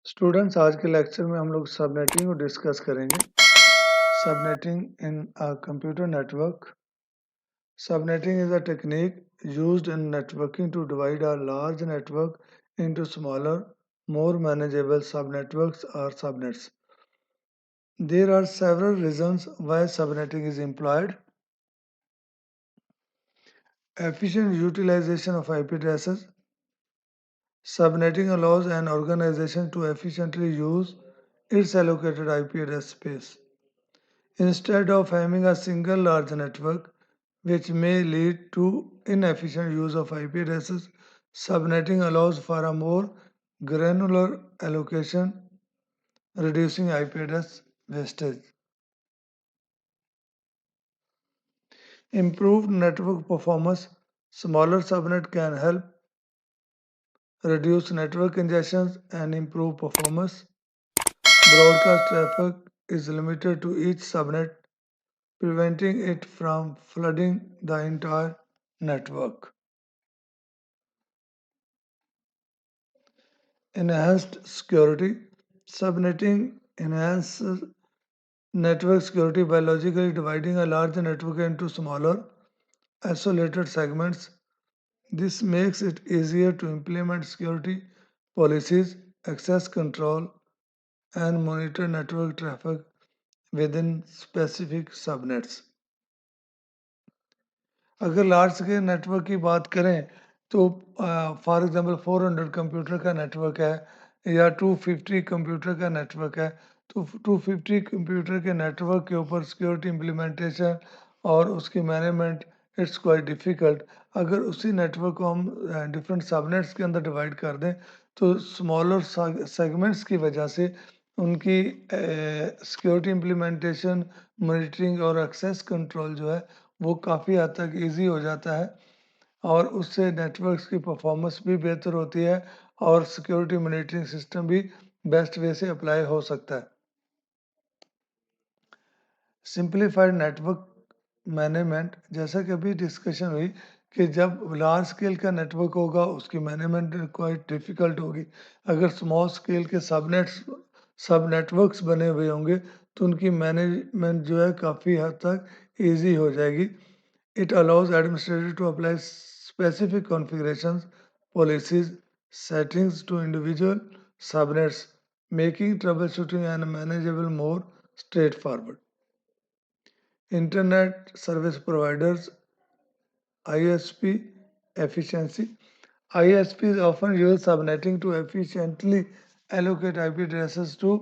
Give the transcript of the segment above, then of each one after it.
Students, आज के lecture में हम लोग सबनेटिंग को डिस्कस करेंगे। Subnetting in a computer network. Subnetting is a technique used in networking to divide a large network into smaller, more manageable subnetworks or subnets. There are several reasons why subnetting is employed. Efficient utilization of IP addresses. Subnetting allows an organization to efficiently use its allocated IP address space. Instead of having a single large network, which may lead to inefficient use of IP addresses, subnetting allows for a more granular allocation, reducing IP address wastage. Improved network performance. Smaller subnet can help reduce network congestions and improve performance. Broadcast traffic is limited to each subnet, preventing it from flooding the entire network. Enhanced security. Subnetting enhances network security by logically dividing a large network into smaller, isolated segments. This makes it easier to implement security policies, access control, and monitor network traffic within specific subnets. अगर large scale network की बात करें तो for example 400 computer का network है या 250 computer का network है, तो 250 कंप्यूटर के नेटवर्क के ऊपर सिक्योरिटी इम्प्लीमेंटेशन और उसकी मैनेजमेंट इट्स क्वाइट डिफ़िकल्ट। अगर उसी नेटवर्क को हम डिफरेंट सबनेट्स के अंदर डिवाइड कर दें तो स्मॉलर सेगमेंट्स की वजह से उनकी सिक्योरिटी इम्प्लीमेंटेशन, मॉनिटरिंग और एक्सेस कंट्रोल जो है वो काफ़ी हद तक इजी हो जाता है और उससे नेटवर्क्स की परफॉर्मेंस भी बेहतर होती है और सिक्योरिटी मॉनिटरिंग सिस्टम भी बेस्ट वे से अप्लाई हो सकता है। सिंप्लीफाइड नेटवर्क मैनेजमेंट, जैसा कि अभी डिस्कशन हुई कि जब लार्ज स्केल का नेटवर्क होगा उसकी मैनेजमेंट क्वाइट डिफ़िकल्ट होगी। अगर स्मॉल स्केल के सब नेटवर्क्स बने हुए होंगे तो उनकी मैनेजमेंट जो है काफ़ी हद तक ईजी हो जाएगी। It allows administrator to apply specific configurations, policies, settings to individual subnets, making troubleshooting and manageable more straightforward. Internet Service Providers ISP efficiency. ISPs often use subnetting to efficiently allocate IP addresses to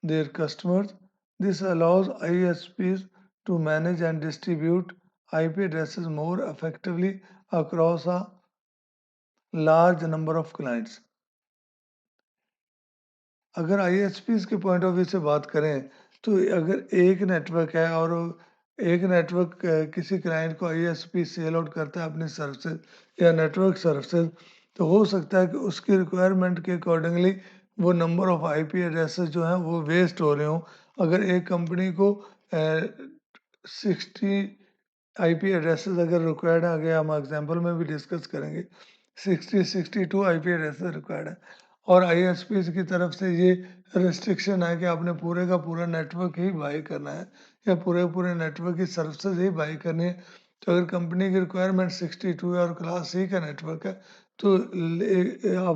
their customers. This allows ISPs to manage and distribute IP addresses more effectively across a large number of clients. अगर ISPs के point of view से बात करें तो अगर एक network है और एक नेटवर्क किसी क्लाइंट को ISP सेल आउट करता है अपनी सर्विसेज या नेटवर्क सर्विसेज, तो हो सकता है कि उसकी रिक्वायरमेंट के अकॉर्डिंगली वो नंबर ऑफ IP एड्रेसेस जो हैं वो वेस्ट हो रहे हों। अगर एक कंपनी को 60 IP एड्रेसेस अगर रिक्वायर्ड है, आगे हम एग्जांपल में भी डिस्कस करेंगे, 62 IP एड्रेसेस रिक्वायर्ड है और ISPs की तरफ से ये रिस्ट्रिक्शन है कि आपने पूरे का पूरा नेटवर्क ही बाई करना है या पूरे नेटवर्क की सर्विसेज ही बाई करनी है। तो अगर कंपनी की रिक्वायरमेंट 62 है और क्लास C का नेटवर्क है तो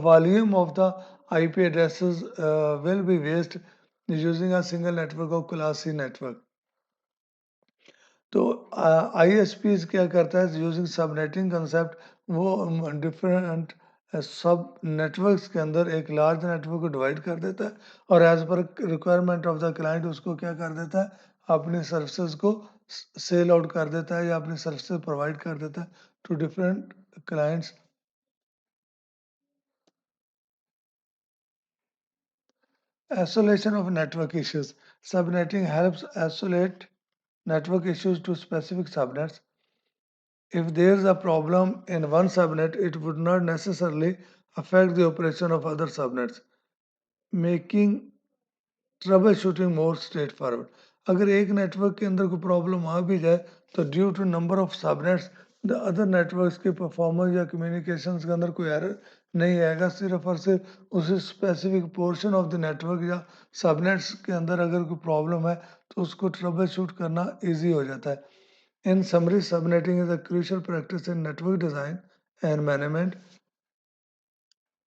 volume of the IP addresses will be waste using a single network of class C network. तो ISPs क्या करता है यूजिंग सबनेटिंग कंसेप्ट, वो डिफरेंट सब नेटवर्क्स के अंदर एक लार्ज नेटवर्क को डिवाइड कर देता है और as per requirement of the client उसको क्या कर देता है, अपनी सर्विसेज को सेल आउट कर देता है या अपनी सर्विसेज प्रोवाइड कर देता है to different clients. Isolation of network issues. Subnetting helps isolate network issues to specific subnets. If there is a problem in one subnet, it would not necessarily affect the operation of other subnets, making trouble shooting more straight forward. अगर एक network के अंदर कोई problem आ भी जाए तो due to number of subnets the other networks के performance या कम्युनिकेशंस के अंदर कोई एरर नहीं आएगा, सिर्फ और सिर्फ उस specific portion of the network या सबनेट्स के अंदर अगर कोई प्रॉब्लम है तो उसको ट्रबल शूट करना ईजी हो जाता है। इन summary, subnetting is a crucial practice in network design and management,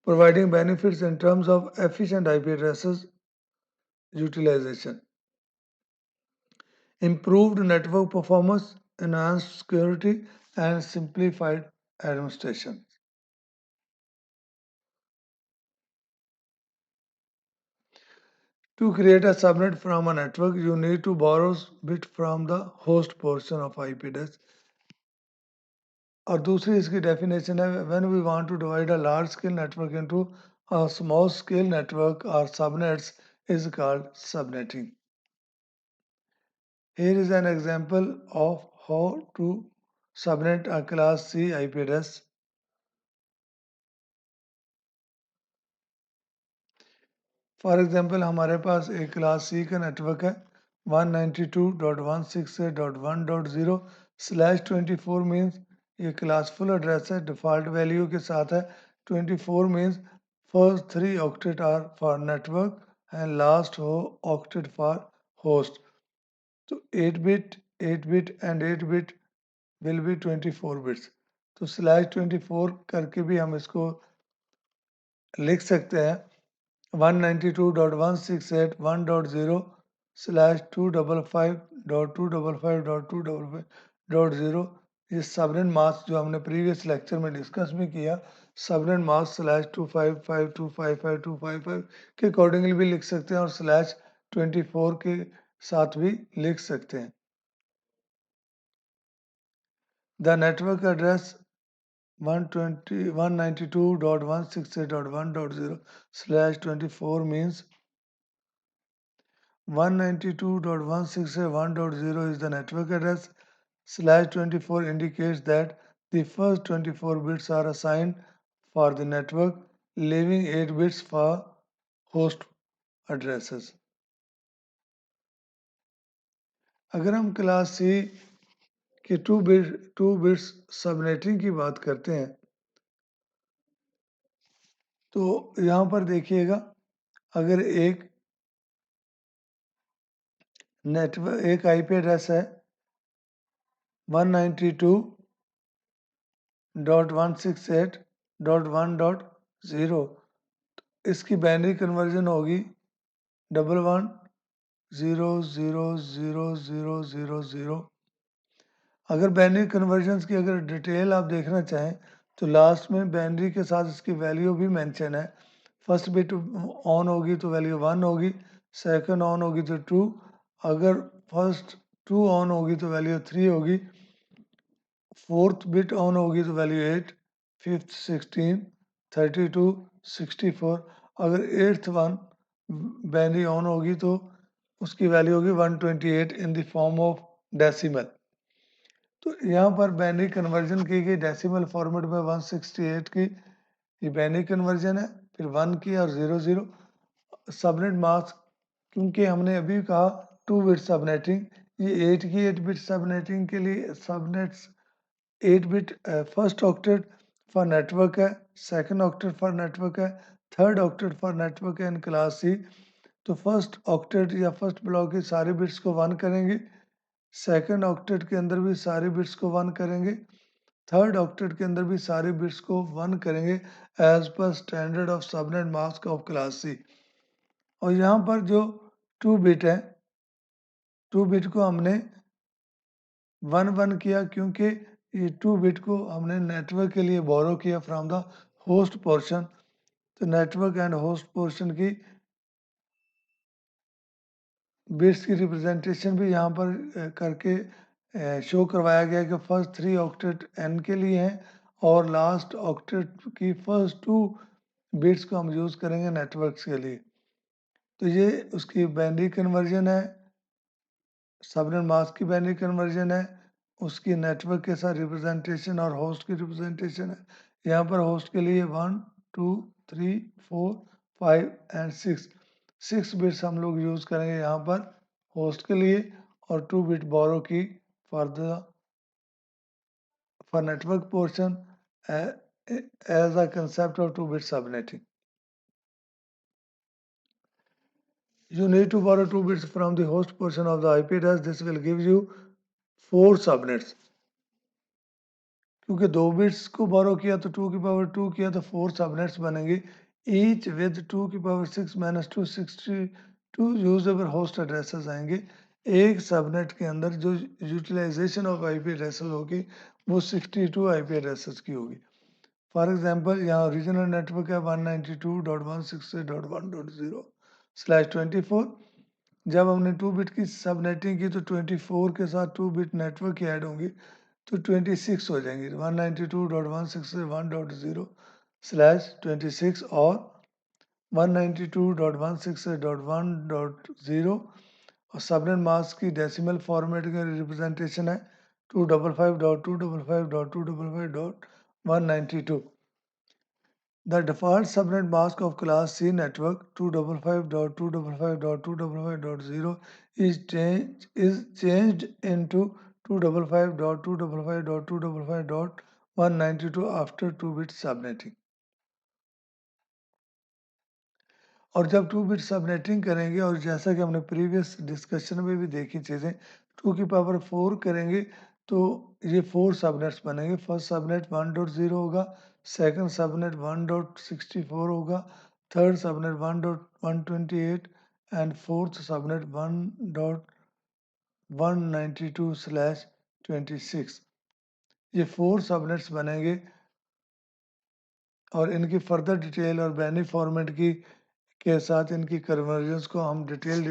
providing benefits in terms of efficient IP addresses utilization, improved network performance, enhanced security, and simplified administration. To create a subnet from a network, you need to borrow bit from the host portion of IP address. और दूसरी इसकी definition है, when we want to divide a large scale network into a small scale network or subnets is called subnetting. Here is an example of how to subnet a class C IP address. For example हमारे पास एक class C का network है 192.168.1.0/24 means ये classful address है, default value के साथ है 24 means first 3 octet are for network and last octet for host. तो 8 बिट 8 बिट एंड 8 बिट विल बी 24 बिट्स। तो /24 करके भी हम इसको लिख सकते हैं 192.168.1.0/255.255.255.0। ये सबनेट मास्क जो हमने प्रीवियस लेक्चर में डिस्कस भी किया, सबनेट मास्क /255.255.255 के अकॉर्डिंगली भी लिख सकते हैं और /24 के साथ भी लिख सकते हैं। The network address 192.168.1.0/24 means 192.168.1.0 is the network address. /24 indicates that the first 24 bits are assigned for the network, leaving 8 bits for host addresses. अगर हम क्लास सी के 2 बिट्स सबनेटिंग की बात करते हैं तो यहाँ पर देखिएगा, अगर एक नेटवर्क एक आईपी एड्रेस है 192.168.1.0, इसकी बाइनरी कन्वर्जन होगी 11000000। अगर बाइनरी कन्वर्जन की अगर डिटेल आप देखना चाहें तो लास्ट में बाइनरी के साथ इसकी वैल्यू भी मेंशन है। फर्स्ट बिट ऑन होगी तो वैल्यू 1 होगी, सेकंड ऑन होगी तो 2, अगर फर्स्ट 2 ऑन होगी तो वैल्यू 3 होगी, फोर्थ बिट ऑन होगी तो वैल्यू 8, फिफ्थ 16, 32, 64। अगर एट्थ वन बाइनरी ऑन होगी तो उसकी वैल्यू होगी 128 in the form of decimal. तो यहाँ पर बाइनरी कन्वर्जन की गई डेसिमल फॉर्मेट में 168 की ये बाइनरी कन्वर्जन है, फिर 1 की और 00 सबनेट मास्क। क्योंकि हमने अभी कहा 2 बिट सबनेटिंग, ये 8 की 8 बिट सबनेटिंग के लिए subnets 8 bit first octet for network है, सेकंड ऑक्टेट फॉर नेटवर्क है, थर्ड ऑक्टेट फॉर नेटवर्क है इन क्लास सी। तो फर्स्ट ऑक्टेट या फर्स्ट ब्लॉक की सारी बिट्स को 1 करेंगे, सेकंड ऑक्टेट के अंदर भी सारी बिट्स को 1 करेंगे, थर्ड ऑक्टेट के अंदर भी सारी बिट्स को 1 करेंगे एज पर standard of subnet mask of class C. और यहाँ पर जो 2 बिट है, 2 बिट को हमने 1 किया क्योंकि ये 2 बिट को हमने नेटवर्क के लिए बोरो किया फ्रॉम द होस्ट पोर्शन। तो नेटवर्क एंड होस्ट पोर्शन की बिट्स की रिप्रेजेंटेशन भी यहाँ पर करके शो करवाया गया कि फर्स्ट 3 ऑक्टेट एन के लिए हैं और लास्ट ऑक्टेट की फर्स्ट 2 बिट्स को हम यूज़ करेंगे नेटवर्क्स के लिए। तो ये उसकी बाइनरी कन्वर्जन है, सबनेट मास्क की बाइनरी कन्वर्जन है, उसकी नेटवर्क के साथ रिप्रेजेंटेशन और होस्ट की रिप्रेजेंटेशन है। यहाँ पर होस्ट के लिए 1 2 3 4 5 एंड 6 बिट्स हम लोग यूज़ करेंगे यहाँ पर होस्ट के लिए और 2 बिट बोरो की for network portion as a concept of 2-bit subnetting. You need to borrow 2 bits from the host portion of the IP address. This will give you 4 subnets. क्योंकि 2 बिट्स को बोरो किया तो 2 की पावर 2 किया तो 4 सबनेट्स बनेंगे, each with 2 की power 6 minus 2 62 usable host addresses आएंगे। एक सबनेट के अंदर जो यूटिलाइजेशन ऑफ आईपी एड्रेसेस होगी वो 62 आईपी एड्रेसेस की होगी। फॉर एग्जांपल यहाँ ओरिजिनल नेटवर्क है 192.168.1.0/24। जब हमने 2 बिट की सबनेटिंग की तो 24 के साथ 2 बिट नेटवर्क की ऐड होंगी तो 26 हो जाएंगी। 192.168.1.0/26 और 192.168.1.0 और सबनेट मास्क की डेसिमल फॉर्मेट का रिप्रेजेंटेशन है 255.255.255.192। The default subnet mask of class C network 255.255.255.0 is changed into 255.255.255.192 after 2-bit subnetting. और जब 2-bit सबनेटिंग करेंगे और जैसा कि हमने प्रीवियस डिस्कशन में भी देखी चीज़ें 2 की पावर 4 करेंगे तो ये 4 सबनेट्स बनेंगे। फर्स्ट सबनेट 1.0 होगा, सेकंड सबनेट 1.64 होगा, third subnet 1.128 and fourth subnet 1.192/26। ये 4 सबनेट्स बनेंगे और इनकी फर्दर डिटेल और बाइनरी फॉर्मेट की के साथ इनकी कन्वर्जन्स को हम डिटेल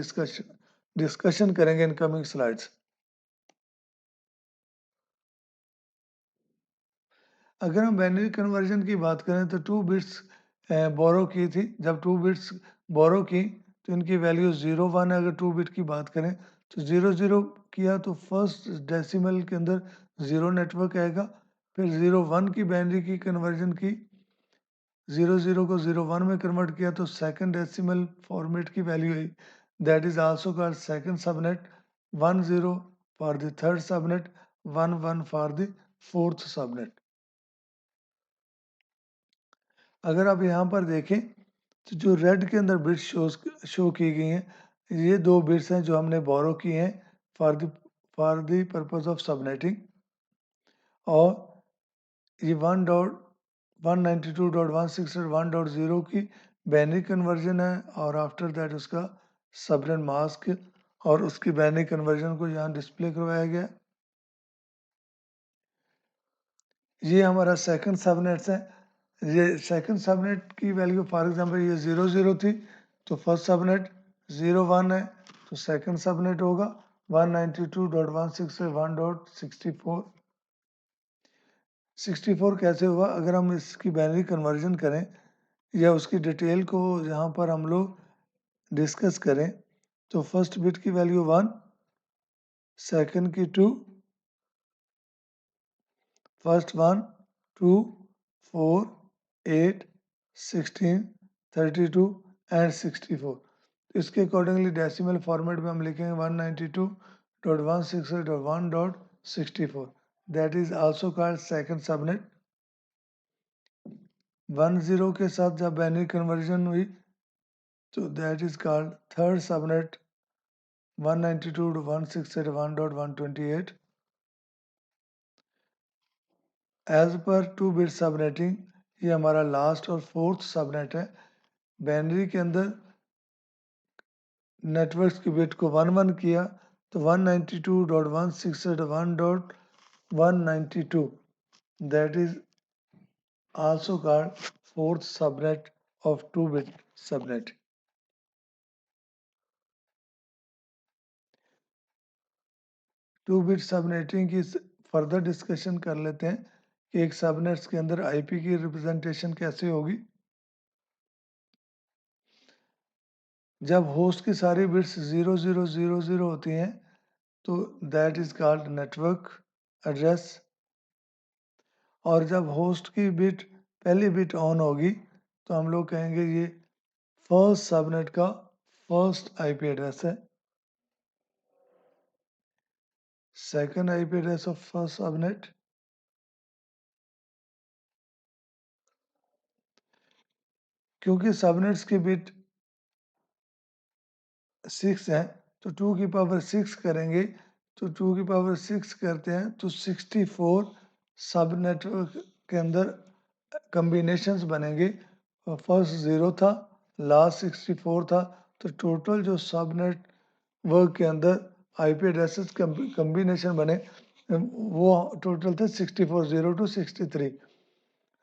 डिस्कशन करेंगे इन कमिंग स्लाइड्स। अगर हम बाइनरी कन्वर्जन की बात करें तो 2 बिट्स बोरो की थी। जब 2 बिट्स बोरो की तो इनकी वैल्यू 0 1 है। अगर 2 बिट की बात करें तो 0 0 किया तो फर्स्ट डेसिमल के अंदर 0 नेटवर्क आएगा। फिर 0 1 की बाइनरी की कन्वर्जन की, 0 0 को 0 1 में कन्वर्ट किया तो सेकंड डेसिमल फॉर्मेट की value I, that is also called second subnet. 1 0 for the third subnet, 1 1 for the fourth subnet. अगर आप यहाँ पर देखें तो जो रेड के अंदर बिट्स शो की गई हैं, ये 2 बिट्स हैं जो हमने बोरो की हैं for the purpose of subnetting. और ये 1.192.168.1.0 की बाइनरी कन्वर्जन है और आफ्टर दैट उसका सबनेट मास्क और उसकी बाइनरी कन्वर्जन को यहाँ डिस्प्ले करवाया गया। ये हमारा सेकंड सबनेट्स है। ये सेकंड सबनेट की वैल्यू फॉर एग्जांपल ये 0 0 थी तो फर्स्ट सबनेट 0 1 है तो सेकंड सबनेट होगा 192.168.1.64। 64 कैसे हुआ? अगर हम इसकी बाइनरी कन्वर्जन करें या उसकी डिटेल को यहाँ पर हम लोग डिस्कस करें तो फर्स्ट बिट की वैल्यू 1, सेकंड की 2, फर्स्ट 1 2 4 8 16 32 एंड 64। इसके अकॉर्डिंगली डेसिमल फॉर्मेट में हम लिखेंगे 192.168.1.64। That is also called second subnet. 1 0 के साथ जब बाइनरी कन्वर्जन हुई तो that is called third subnet 192.168.1.128। As per 2-बिट सबनेटिंग ये हमारा लास्ट और फोर्थ सबनेट है। बाइनरी के अंदर नेटवर्क्स की बिट को 1 1 किया तो 192.168.1.192 that is also called fourth subnet of 2-बिट सबनेट। 2-बिट सबनेटिंग की फर्दर डिस्कशन कर लेते हैं कि एक सबनेट्स के अंदर आईपी की रिप्रेजेंटेशन कैसे होगी। जब होस्ट की सारी बिट्स 0 0 0 0 होती हैं तो that is called network address. और जब होस्ट की बिट पहली बिट ऑन होगी तो हम लोग कहेंगे ये फर्स्ट सबनेट का फर्स्ट आईपी एड्रेस है। Second IP address of first subnet, क्योंकि सबनेट्स की बिट 6 है तो 2 की पावर 6 करेंगे तो 2 की पावर 6 करते हैं तो 64 सब नेटवर्क के अंदर कम्बिनेशंस बनेंगे। फर्स्ट 0 था, लास्ट 64 था, तो टोटल जो सब नेटवर्क के अंदर आईपी एड्रेसेस कम्बिनेशन बने वो टोटल थे 64 0 to 63।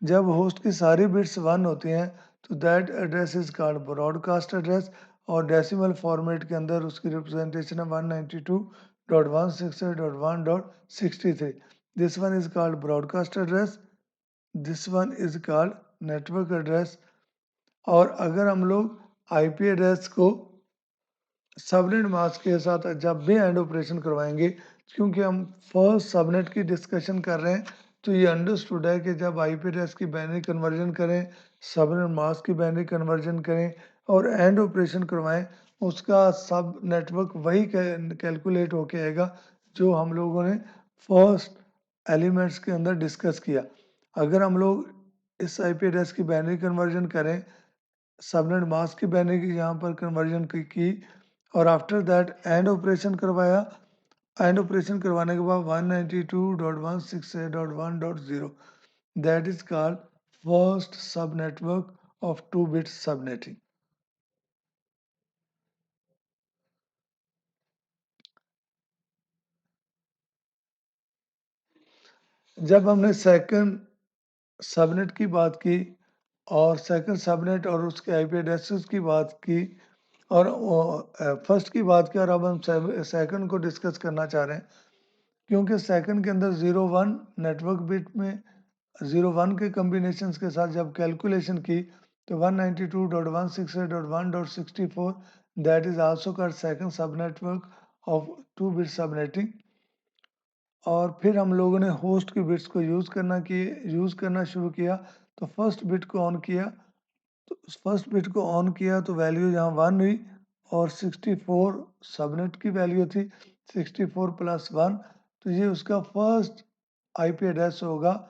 जब होस्ट की सारी बिट्स 1 होती हैं तो that address is called broadcast address और डेसिमल फॉर्मेट के अंदर उसकी रिप्रेजेंटेशन है 192.168.1.63। This one is called broadcast address, this one is called network address. और अगर हम लोग आईपी एड्रेस को सबनेट मास्क के साथ जब भी एंड ऑपरेशन करवाएंगे, क्योंकि हम फर्स्ट सबनेट की डिस्कशन कर रहे हैं तो ये अंडरस्टूड है कि जब आईपी एड्रेस की बाइनरी कन्वर्जन करें, सबनेट मास्क की बाइनरी कन्वर्जन करें और एंड ऑपरेशन करवाएं, उसका सब नेटवर्क वही कैलकुलेट होके आएगा जो हम लोगों ने फर्स्ट एलिमेंट्स के अंदर डिस्कस किया। अगर हम लोग इस आईपी एड्रेस की बाइनरी कन्वर्जन करें, सबनेट मास्क की बाइनरी की यहाँ पर कन्वर्जन की और आफ्टर दैट एंड ऑपरेशन करवाया, एंड ऑपरेशन करवाने के बाद 192.168.1.0 दैट इज कॉल्ड फर्स्ट सब नेटवर्क ऑफ 2 बिट सबनेटिंग। जब हमने सेकंड सबनेट की बात की और सेकंड सबनेट और उसके आईपी एड्रेसेस की बात की और फर्स्ट की बात की और अब हम सेकंड को डिस्कस करना चाह रहे हैं, क्योंकि सेकंड के अंदर 0 1 नेटवर्क बिट में 0 1 के कम्बिनेशंस के साथ जब कैलकुलेशन की तो 192.168.1.64 that is also called second सब नेटवर्क ऑफ 2 बिट सबनेटिंग। और फिर हम लोगों ने होस्ट की बिट्स को यूज़ करना शुरू किया तो फर्स्ट बिट को ऑन किया, तो फर्स्ट बिट को ऑन किया तो वैल्यू यहाँ 1 हुई और 64 सबनेट की वैल्यू थी, 64 प्लस 1 तो ये उसका फर्स्ट आईपी एड्रेस होगा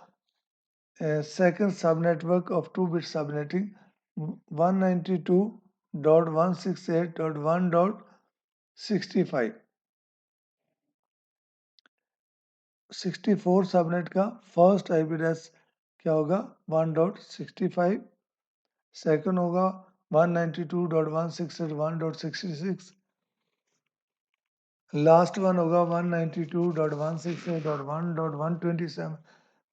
second subnetwork of 2 bit subnetting 192.168.1.65। 64 subnet का फर्स्ट आईपी एड्रेस क्या होगा 1.65, सेकंड होगा 192.168.1.66, लास्ट वन होगा 192.168.1.127।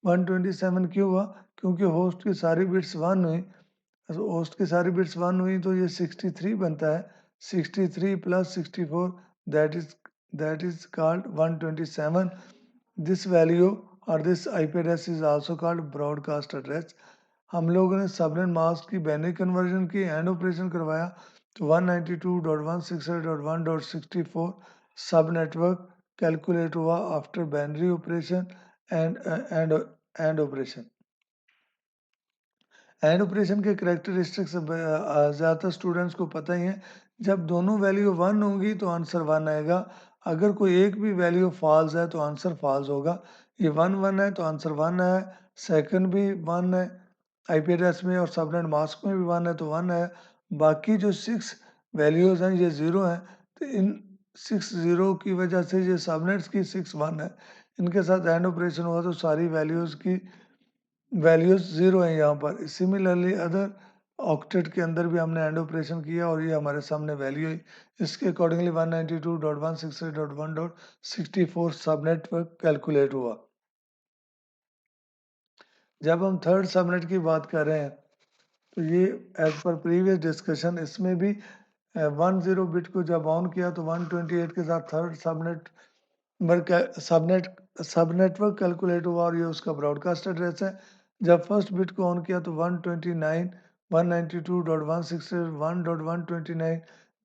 127 क्यों हुआ? क्योंकि होस्ट की सारी बिट्स 1 हुई, तो होस्ट की सारी बिट्स 1 हुई तो ये 63 बनता है, 63 plus 64 that is called 127। This value और this IP address is also called broadcast address. हम लोगों ने सबनेट मास्क की बाइनरी कन्वर्जन की, एंड ऑपरेशन करवाया तो 192.168.1.64 सब नेटवर्क कैलकुलेट हुआ after binary operation AND operation. AND operation के करेक्टरिस्टिक्स ज़्यादातर स्टूडेंट्स को पता ही है, जब दोनों वैल्यू 1 होंगी तो आंसर 1 आएगा, अगर कोई एक भी वैल्यू फॉल्स है तो आंसर फॉल्स होगा। ये 1 1 है तो आंसर 1 है, सेकंड भी 1 है आईपी एड्रेस में और सबनेट मास्क में भी 1 है तो 1 है, बाकी जो 6 वैल्यूज़ हैं ये 0 हैं, तो इन 6 0 की वजह से ये सबनेट्स की 6 1 है, इनके साथ एंड ऑपरेशन हुआ तो सारी वैल्यूज़ की वैल्यूज 0 है यहाँ पर। सिमिलरली अदर ऑक्टेट के अंदर भी हमने एंड ऑपरेशन किया और ये हमारे सामने वैल्यू है, इसके अकॉर्डिंगली 192.168.1.64 सबनेट पर कैलकुलेट हुआ। जब हम थर्ड सबनेट की बात कर रहे हैं तो ये एज पर प्रीवियस डिस्कशन इसमें भी 10 बिट को जब ऑन किया तो 128 के साथ थर्ड सबनेटवर्क कैलकुलेट हुआ और ये उसका ब्रॉडकास्ट एड्रेस है। जब फर्स्ट बिट को ऑन किया तो 129 192.168.1.129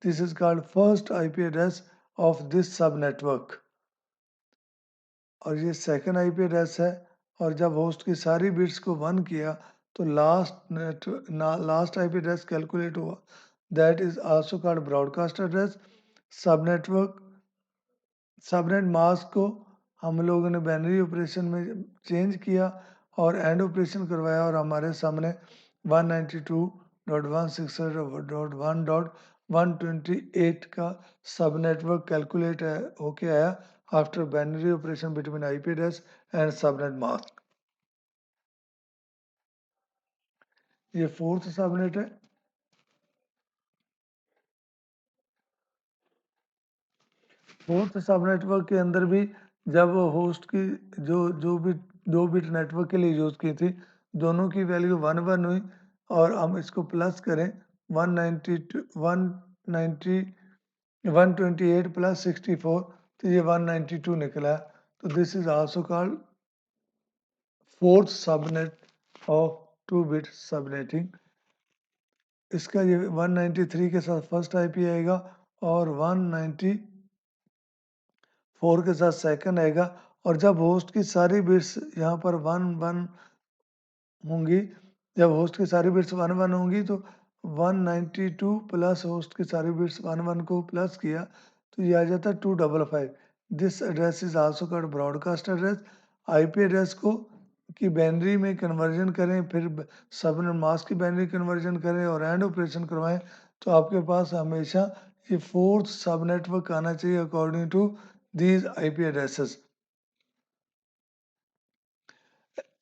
this is called first IP address of this सब नेटवर्क और ये सेकंड आईपी एड्रेस है। और जब होस्ट की सारी बिट्स को 1 किया तो लास्ट आईपी एड्रेस कैलकुलेट हुआ, that is also called broadcast address. Subnet mask को हम लोगों ने बाइनरी ऑपरेशन में चेंज किया और एंड ऑपरेशन करवाया और हमारे सामने 192 192.168 का सब नेटवर्क कैलकुलेट होके आया after binary operation between IP address and subnet mask. ये फोर्थ सबनेट है। फोर्थ सब नेटवर्क के अंदर भी जब होस्ट की जो भी 2 बिट नेटवर्क के लिए यूज की थी, दोनों की वैल्यू 1 1 हुई और हम इसको प्लस करें 192 128 प्लस 64 तो ये 192 निकला। तो this is also called fourth subnet of 2 bit subnetting. इसका ये 193 के साथ फर्स्ट आईपी आएगा और 194 के साथ सेकंड आएगा। और जब होस्ट की सारी बिट्स यहाँ पर 1 1 होंगी, जब होस्ट की सारी बिट्स 1 1 होंगी तो 192 प्लस होस्ट की सारी बिट्स 1 1 को प्लस किया तो ये आ जाता है 255। This address is also called broadcast address. IP address को की बाइनरी में कन्वर्जन करें, फिर सबनेट मास्क की बाइनरी कन्वर्जन करें और एंड ऑपरेशन करवाएं तो आपके पास हमेशा ये फोर्थ सब नेटवर्क आना चाहिए according to these IP addresses.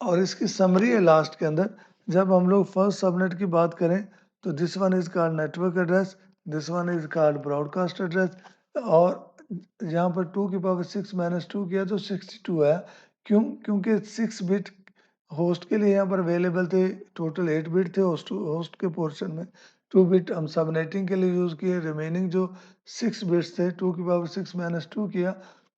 और इसकी समरी है लास्ट के अंदर। जब हम लोग फर्स्ट सबनेट की बात करें तो this one is called network address, this one is called broadcast address. और यहाँ पर 2⁻6 - 2 किया तो 62 है। क्योंकि 6 बिट होस्ट के लिए यहाँ पर अवेलेबल थे, टोटल 8 बिट थे होस्ट के पोर्शन में। 2 बिट हम सबनेटिंग के लिए यूज़ किए, रिमेनिंग जो 6 बिट्स थे 2⁻6 - 2 किया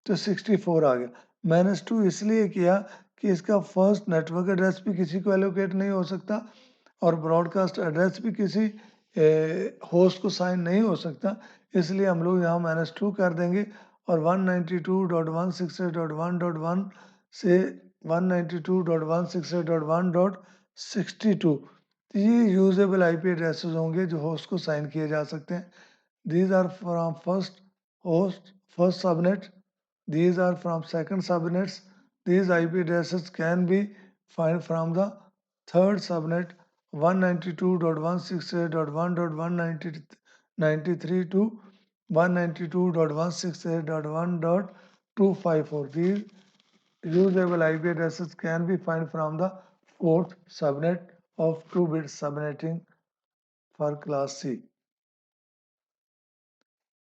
तो 64 आ गया। -2 इसलिए किया कि इसका फर्स्ट नेटवर्क एड्रेस भी किसी को एलोकेट नहीं हो सकता और ब्रॉडकास्ट एड्रेस भी किसी होस्ट को साइन नहीं हो सकता, इसलिए हम लोग यहाँ -2 कर देंगे और 192.168.1.1 से 192.168.1.62 ये यूजेबल आईपी एड्रेसेस होंगे जो होस्ट को साइन किए जा सकते हैं। These are from first subnet, these are from second subnets. These IP addresses can be found from the third subnet 192.168.1.193 to 192.168.1.254. These usable IP addresses can be found from the fourth subnet of 2-bit subnetting for class C.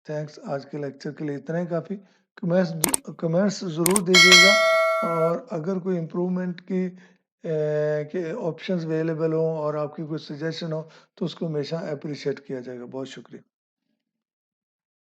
Thanks, आज के lecture के लिए इतना ही काफ़ी। Comments ज़रूर दीजिएगा और अगर कोई इम्प्रूवमेंट की के ऑप्शंस अवेलेबल हों और आपकी कोई सजेशन हो तो उसको हमेशा अप्रिशिएट किया जाएगा। बहुत शुक्रिया।